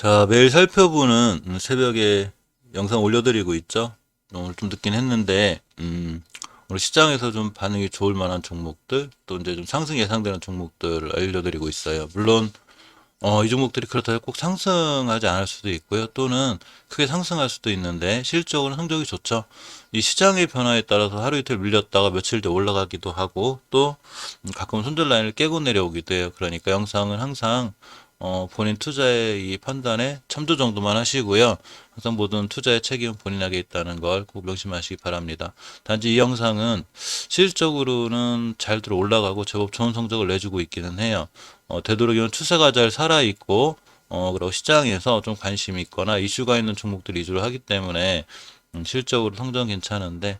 자, 매일 살펴보는 새벽에 영상 올려드리고 있죠. 오늘 좀 늦긴 했는데, 오늘 시장에서 좀 반응이 좋을 만한 종목들, 또 이제 좀 상승 예상되는 종목들을 알려드리고 있어요. 물론, 이 종목들이 그렇다고 꼭 상승하지 않을 수도 있고요. 또는 크게 상승할 수도 있는데, 실적으로는 성적이 좋죠. 이 시장의 변화에 따라서 하루 이틀 밀렸다가 며칠 뒤에 올라가기도 하고, 또 가끔 손절 라인을 깨고 내려오기도 해요. 그러니까 영상은 항상 본인 투자의 이 판단에 참조 정도만 하시고요. 항상 모든 투자의 책임은 본인에게 있다는 걸 꼭 명심하시기 바랍니다. 단지 이 영상은 실질적으로는 잘 들어 올라가고 제법 좋은 성적을 내주고 있기는 해요. 되도록이면 추세가 잘 살아있고, 그리고 시장에서 좀 관심이 있거나 이슈가 있는 종목들 위주로 하기 때문에 실적으로 성적은 괜찮은데,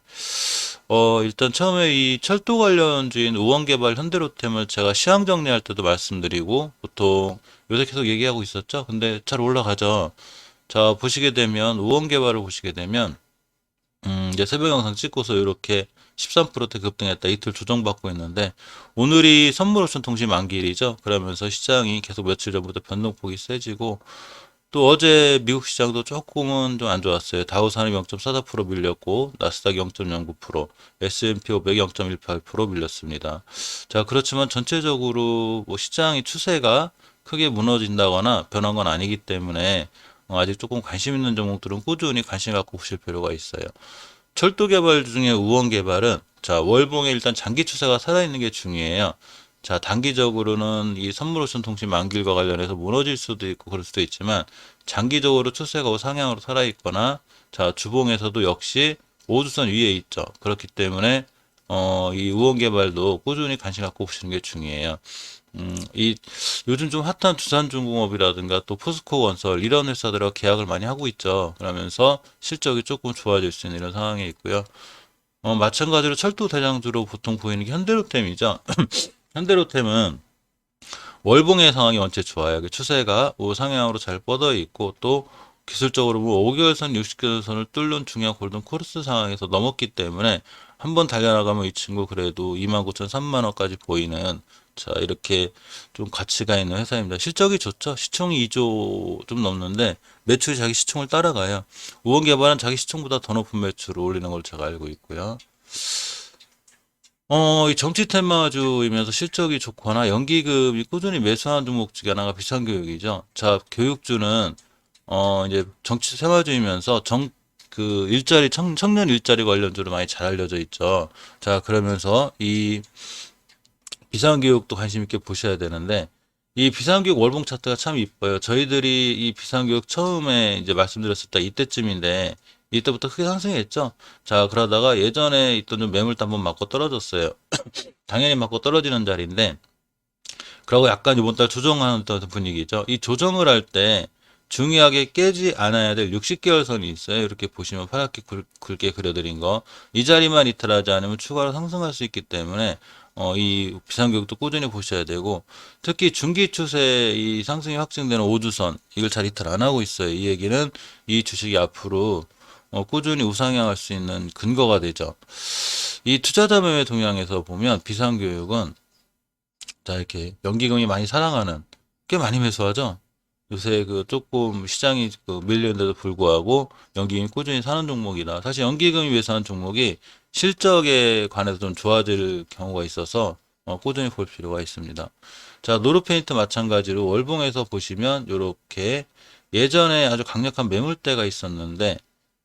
일단 처음에 이 철도 관련주인 우원개발 현대로템을 제가 시황 정리할 때도 말씀드리고, 보통 요새 계속 얘기하고 있었죠? 근데 잘 올라가죠? 자, 보시게 되면, 우원개발을 보시게 되면, 이제 새벽 영상 찍고서 이렇게 13%대 급등했다. 이틀 조정받고 있는데, 오늘이 선물옵션 통신 만기일이죠? 그러면서 시장이 계속 며칠 전부터 변동폭이 세지고, 또 어제 미국 시장도 조금은 좀 안 좋았어요. 다우산업 0.44% 밀렸고 나스닥 0.09%, S&P 500 0.18% 밀렸습니다. 자, 그렇지만 전체적으로 뭐 시장의 추세가 크게 무너진다거나 변한 건 아니기 때문에 아직 조금 관심 있는 종목들은 꾸준히 관심 갖고 보실 필요가 있어요. 철도 개발 중에 우원 개발은 자, 월봉에 일단 장기 추세가 살아있는 게 중요해요. 자, 단기적으로는 이 선물옵션 통신 만기일과 관련해서 무너질 수도 있고 그럴 수도 있지만 장기적으로 추세가 상향으로 살아있거나 자, 주봉에서도 역시 5주선 위에 있죠. 그렇기 때문에 이 우원 개발도 꾸준히 관심 갖고 보시는 게 중요해요. 이 요즘 좀 핫한 두산중공업이라든가 또 포스코건설 이런 회사들하고 계약을 많이 하고 있죠. 그러면서 실적이 조금 좋아질 수 있는 이런 상황에 있고요. 마찬가지로 철도 대장주로 보통 보이는 게 현대로템이죠. 현대로템은 월봉의 상황이 원체 좋아요. 그 추세가 우상향으로 잘 뻗어 있고 또 기술적으로 뭐 5개월선, 60개월선을 뚫는 중요한 골든 코르스 상황에서 넘었기 때문에 한번 달려나가면 이 친구 그래도 29,000, 3만 원까지 보이는 자 이렇게 좀 가치가 있는 회사입니다. 실적이 좋죠. 시총이 2조 좀 넘는데 매출이 자기 시총을 따라가요. 우원개발은 자기 시총보다 더 높은 매출을 올리는 걸 제가 알고 있고요. 이 정치 테마주이면서 실적이 좋거나 연기금이 꾸준히 매수하는 종목 중에 하나가 비상교육이죠. 자, 교육주는, 이제 정치 테마주이면서 청년 일자리 관련주로 많이 잘 알려져 있죠. 자, 그러면서 이 비상교육도 관심 있게 보셔야 되는데, 이 비상교육 월봉 차트가 참 이뻐요. 저희들이 이 비상교육 처음에 이제 말씀드렸을 때 이때쯤인데, 이때부터 크게 상승했죠. 자, 그러다가 예전에 있던 좀 매물도 한번 맞고 떨어졌어요. 당연히 맞고 떨어지는 자리인데, 그러고 약간 이번 달 조정하는 어떤 분위기죠. 이 조정을 할 때 중요하게 깨지 않아야 될 60개월 선이 있어요. 이렇게 보시면 파랗게 굵게 그려드린 거. 이 자리만 이탈하지 않으면 추가로 상승할 수 있기 때문에 이 비상교육도 꾸준히 보셔야 되고, 특히 중기 추세 이 상승이 확증되는 5주선 이걸 잘 이탈 안 하고 있어요. 이 얘기는 이 주식이 앞으로 꾸준히 우상향할 수 있는 근거가 되죠. 이 투자자 매매 동향에서 보면 비상교육은 자 이렇게 연기금이 많이 살아가는 꽤 많이 매수하죠. 요새 그 조금 시장이 밀리는데도 불구하고 연기금이 꾸준히 사는 종목이다. 사실 연기금이 매수하는 종목이 실적에 관해서 좀 좋아질 경우가 있어서 꾸준히 볼 필요가 있습니다. 자, 노르페인트 마찬가지로 월봉에서 보시면 이렇게 예전에 아주 강력한 매물대가 있었는데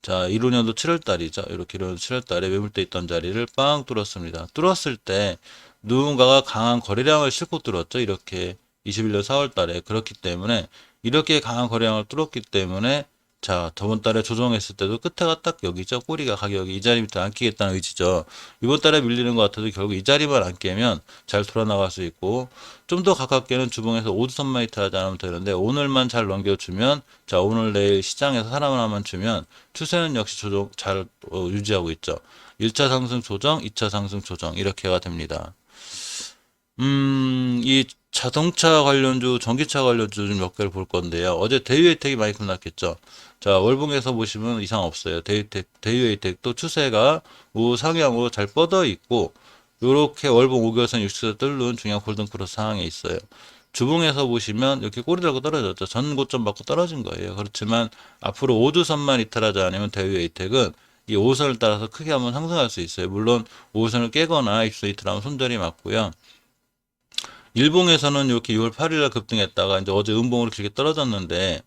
자, 15년도 7월 달이죠. 이렇게 15년도 7월 달에 매물대 있던 자리를 빵 뚫었습니다. 뚫었을 때 누군가가 강한 거래량을 싣고 뚫었죠. 이렇게 21년 4월 달에. 그렇기 때문에 이렇게 강한 거래량을 뚫었기 때문에 자, 저번 달에 조정했을 때도 끝에가 딱 여기죠. 꼬리가 가격이 이 자리 밑에 안 끼겠다는 의지죠. 이번 달에 밀리는 것 같아도 결국 이 자리만 안 깨면 잘 돌아나갈 수 있고 좀 더 가깝게는 주봉에서 5주선만 이탈하지 않으면 되는데 오늘만 잘 넘겨주면 자, 오늘 내일 시장에서 사람 하나만 주면 추세는 역시 조정 잘 유지하고 있죠. 1차 상승 조정, 2차 상승 조정 이렇게가 됩니다. 이 자동차 관련주, 전기차 관련주 좀 몇 개를 볼 건데요. 어제 대유혜택이 많이 급락했죠. 자, 월봉에서 보시면 이상 없어요. 대유혜택도 추세가 우상향으로 잘 뻗어 있고, 요렇게 월봉 5개월선 60선 뚫는 중요한 골든크로스 상황에 있어요. 주봉에서 보시면 이렇게 꼬리 달고 떨어졌죠. 전 고점 받고 떨어진 거예요. 그렇지만 앞으로 5주선만 이탈하지 않으면 대우에이텍은 이 5선을 따라서 크게 한번 상승할 수 있어요. 물론 5선을 깨거나 입수 이탈하면 손절이 맞고요. 일봉에서는 이렇게 6월 8일날 급등했다가 이제 어제 음봉으로 길게 떨어졌는데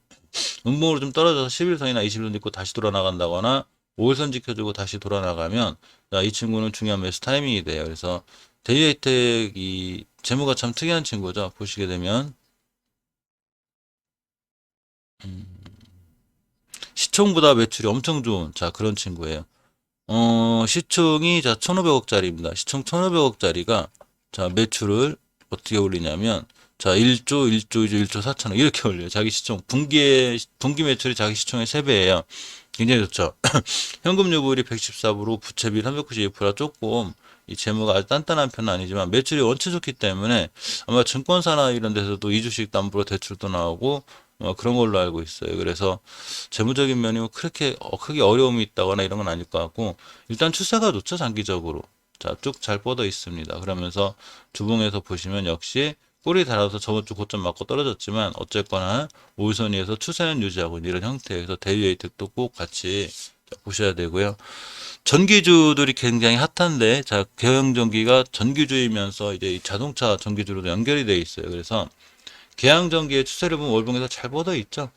음봉으로 좀 떨어져서 11선이나 20선 찍고 다시 돌아 나간다거나 5일선 지켜주고 다시 돌아 나가면 이 친구는 중요한 매수 타이밍이 돼요. 그래서 대우에이텍이 재무가 참 특이한 친구죠. 보시게 되면 시총보다 매출이 엄청 좋은 그런 친구예요. 시총이 1,500억짜리입니다. 시총 1,500억짜리가 매출을 어떻게 올리냐면 1조 4천억 이렇게 올려요. 자기 시총 분기 매출이 자기 시총의 3배예요. 굉장히 좋죠. 현금 유보율이 114%, 부채비 392%라 조금 이 재무가 아주 단단한 편은 아니지만 매출이 원체 좋기 때문에 아마 증권사나 이런 데서도 이주식 담보로 대출도 나오고 그런 걸로 알고 있어요. 그래서 재무적인 면이 그렇게 크게 어려움이 있다거나 이런 건 아닐 것 같고 일단 추세가 좋죠. 장기적으로. 쭉 잘 뻗어 있습니다. 그러면서 주봉에서 보시면 역시 꼬리 달아서 저번 주 고점 맞고 떨어졌지만 어쨌거나 5일선 위에서 추세는 유지하고 있는 이런 형태에서 대우에이텍도 꼭 같이 보셔야 되고요. 전기주들이 굉장히 핫한데 경영전기가 전기주이면서 이제 이 자동차 전기주로도 연결이 되어 있어요. 그래서 계양전기의 추세를 보면 월봉에서 잘 뻗어 있죠.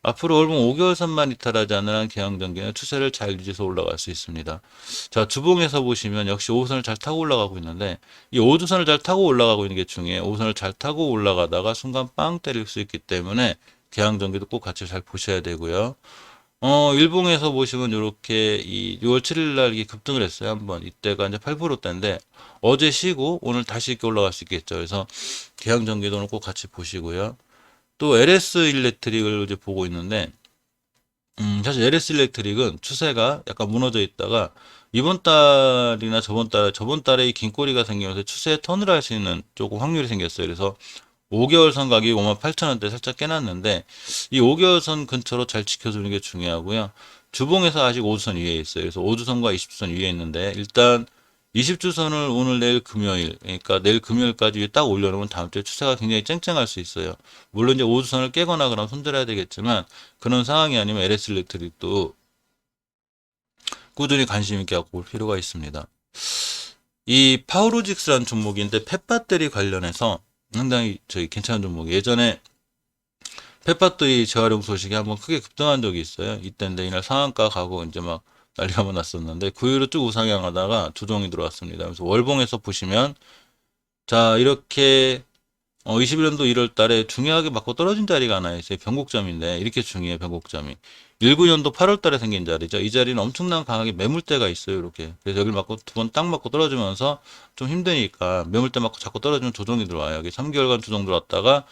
앞으로 월봉 5개월선만 이탈하지 않는 한 계양전기는 추세를 잘 유지해서 올라갈 수 있습니다. 주봉에서 보시면 역시 5호선을 잘 타고 올라가고 있는데 이 5주선을 잘 타고 올라가고 있는 게 중요해요. 5호선을 잘 타고 올라가다가 순간 빵 때릴 수 있기 때문에 계양전기도 꼭 같이 잘 보셔야 되고요. 일봉에서 보시면 이렇게 이 6월 7일 날 이게 급등을 했어요. 한번 이때가 이제 8%대인데 어제 쉬고 오늘 다시 이렇게 올라갈 수 있겠죠. 그래서 계양전기도는 꼭 같이 보시고요. 또 LS 일렉트릭을 이제 보고 있는데 사실 LS 일렉트릭은 추세가 약간 무너져 있다가 이번 달이나 저번 달에 이 긴 꼬리가 생기면서 추세에 턴을 할 수 있는 조금 확률이 생겼어요. 그래서 5개월 선 가격이 58,000원대 살짝 깨놨는데 이 5개월 선 근처로 잘 지켜주는 게 중요하고요. 주봉에서 아직 5주선 위에 있어요. 그래서 5주선과 20주선 위에 있는데 일단 20주선을 오늘 내일 금요일 그러니까 내일 금요일까지 딱 올려놓으면 다음 주에 추세가 굉장히 쨍쨍할 수 있어요. 물론 이제 5주선을 깨거나 그럼 손절해야 되겠지만 그런 상황이 아니면 LS 일렉트릭도 꾸준히 관심 있게 갖고 올 필요가 있습니다. 이 파워로직스라는 종목인데 펫배터리 관련해서 상당히 괜찮은 종목. 예전에 펫배터리 재활용 소식이 한번 크게 급등한 적이 있어요. 이때인데 이날 상한가 가고 이제 막 난리가 한번 났었는데 그 이후로 쭉 우상향하다가 조정이 들어왔습니다. 그래서 월봉에서 보시면 이렇게 21년도 1월 달에 중요하게 맞고 떨어진 자리가 하나 있어요. 변곡점인데 이렇게 중요해요. 변곡점이. 19년도 8월 달에 생긴 자리죠. 이 자리는 엄청난 강하게 매물대가 있어요. 이렇게. 그래서 여기를 맞고 두 번 딱 맞고 떨어지면서 좀 힘드니까 매물대 맞고 자꾸 떨어지면 조정이 들어와요. 여기 3개월간 조정 들어왔다가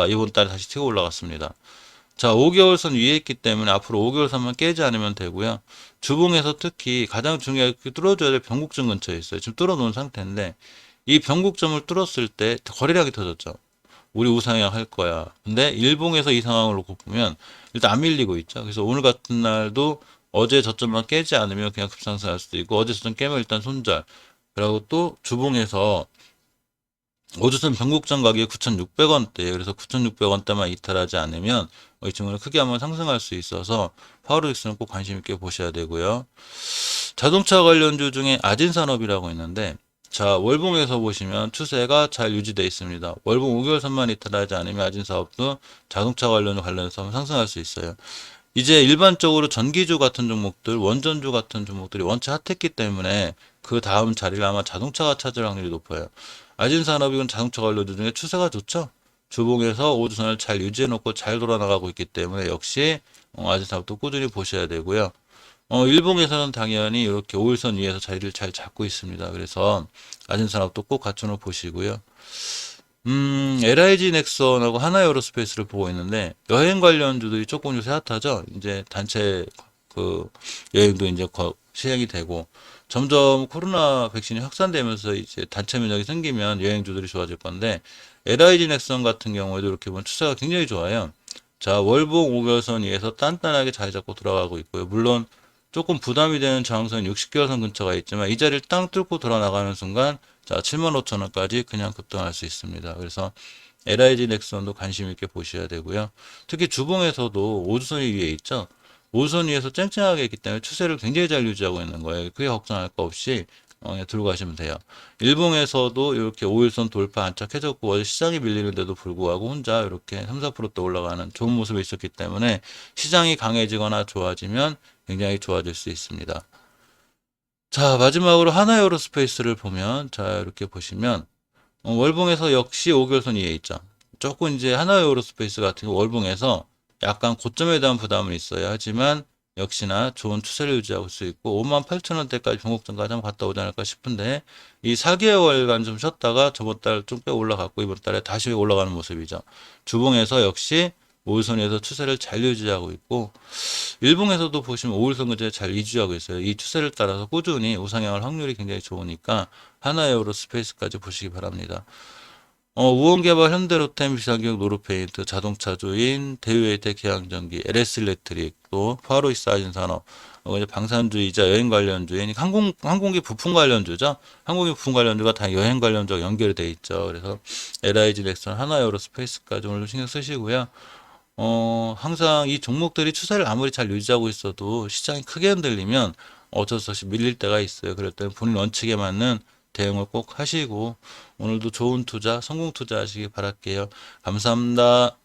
이번 달에 다시 튀고 올라갔습니다. 5개월선 위에 있기 때문에 앞으로 5개월선만 깨지 않으면 되고요. 주봉에서 특히 가장 중요하게 뚫어줘야 될 변곡점 근처에 있어요. 지금 뚫어놓은 상태인데 이 변곡점을 뚫었을 때 거래량이 터졌죠. 우리 우상향 할 거야. 근데 일봉에서 이 상황을 놓고 보면 일단 안 밀리고 있죠. 그래서 오늘 같은 날도 어제 저점만 깨지 않으면 그냥 급상승할 수도 있고 어제 저점 깨면 일단 손절. 그리고 또 주봉에서 어제선 변곡점 가격이 9,600원대예요. 그래서 9,600원대만 이탈하지 않으면 이 친구는 크게 한번 상승할 수 있어서 파워로직스는 꼭 관심 있게 보셔야 되고요. 자동차 관련주 중에 아진산업이라고 있는데 월봉에서 보시면 추세가 잘 유지되어 있습니다. 월봉 5개월 선만 이탈하지 않으면 아진사업도 자동차 관련해서 상승할 수 있어요. 이제 일반적으로 전기주 같은 종목들, 원전주 같은 종목들이 원체 핫했기 때문에 그 다음 자리를 아마 자동차가 차지할 확률이 높아요. 아진산업은 자동차 관련주 중에 추세가 좋죠. 주봉에서 5주선을 잘 유지해 놓고 잘 돌아나가고 있기 때문에 역시 아진산업도 꾸준히 보셔야 되고요. 일봉에서는 당연히 이렇게 5일선 위에서 자리를 잘 잡고 있습니다. 그래서 아진산업도 꼭 갖춰놓고 보시고요. LIG 넥슨하고 하나에어로스페이스를 보고 있는데 여행 관련주들이 조금 요새 핫하죠. 이제 단체 여행도 이제 시행이 되고 점점 코로나 백신이 확산되면서 이제 단체 면역이 생기면 여행주들이 좋아질 건데 LIG 넥슨 같은 경우에도 이렇게 보면 추세가 굉장히 좋아요. 월봉 5개월선 위에서 단단하게 자리 잡고 들어가고 있고요. 물론 조금 부담이 되는 저항선 60개월선 근처가 있지만 이 자리를 땅 뚫고 돌아 나가는 순간 75,000원까지 그냥 급등할 수 있습니다. 그래서 LIG 넥슨도 관심 있게 보셔야 되고요. 특히 주봉에서도 5주선이 위에 있죠. 5주선 위에서 쨍쨍하게 있기 때문에 추세를 굉장히 잘 유지하고 있는 거예요. 크게 걱정할 거 없이 그냥 들고 가시면 돼요. 일봉에서도 이렇게 5일선 돌파 안착해졌고 어제 시장이 밀리는데도 불구하고 혼자 이렇게 3, 4%또 올라가는 좋은 모습이 있었기 때문에 시장이 강해지거나 좋아지면 굉장히 좋아질 수 있습니다. 자, 마지막으로 하나에어로스페이스를 보면 자, 이렇게 보시면 월봉에서 역시 5개월선 이에 있죠. 조금 이제 하나에어로스페이스 같은 경우 월봉에서 약간 고점에 대한 부담은 있어요. 하지만 역시나 좋은 추세를 유지하고 수 있고 58,000원대까지 변곡점까지 한번 갔다 오지 않을까 싶은데 이 4개월간 좀 쉬었다가 저번 달 좀 꽤 올라갔고 이번 달에 다시 올라가는 모습이죠. 주봉에서 역시 5일선에서 추세를 잘 유지하고 있고 일봉에서도 보시면 5일선 근처에 잘 유지하고 있어요. 이 추세를 따라서 꾸준히 우상향할 확률이 굉장히 좋으니까 하나에어로스페이스까지 보시기 바랍니다. 우원개발, 현대로템, 비상기업, 노르페인트, 자동차주인, 대우에이텍, 계양전기, LS일렉트릭, 또 파워로이스 아진산업, 이제 방산주의자, 여행 관련주인, 항공기 부품 관련주죠. 항공기 부품 관련주가 다 여행 관련주와 연결이 돼 있죠. 그래서 LIG 넥슨, 하나에어로스페이스까지 오늘 신경 쓰시고요. 항상 이 종목들이 추세를 아무리 잘 유지하고 있어도 시장이 크게 흔들리면 어쩔 수 없이 밀릴 때가 있어요. 그럴 때는 본인 원칙에 맞는 대응을 꼭 하시고 오늘도 좋은 투자, 성공 투자 하시기 바랄게요. 감사합니다.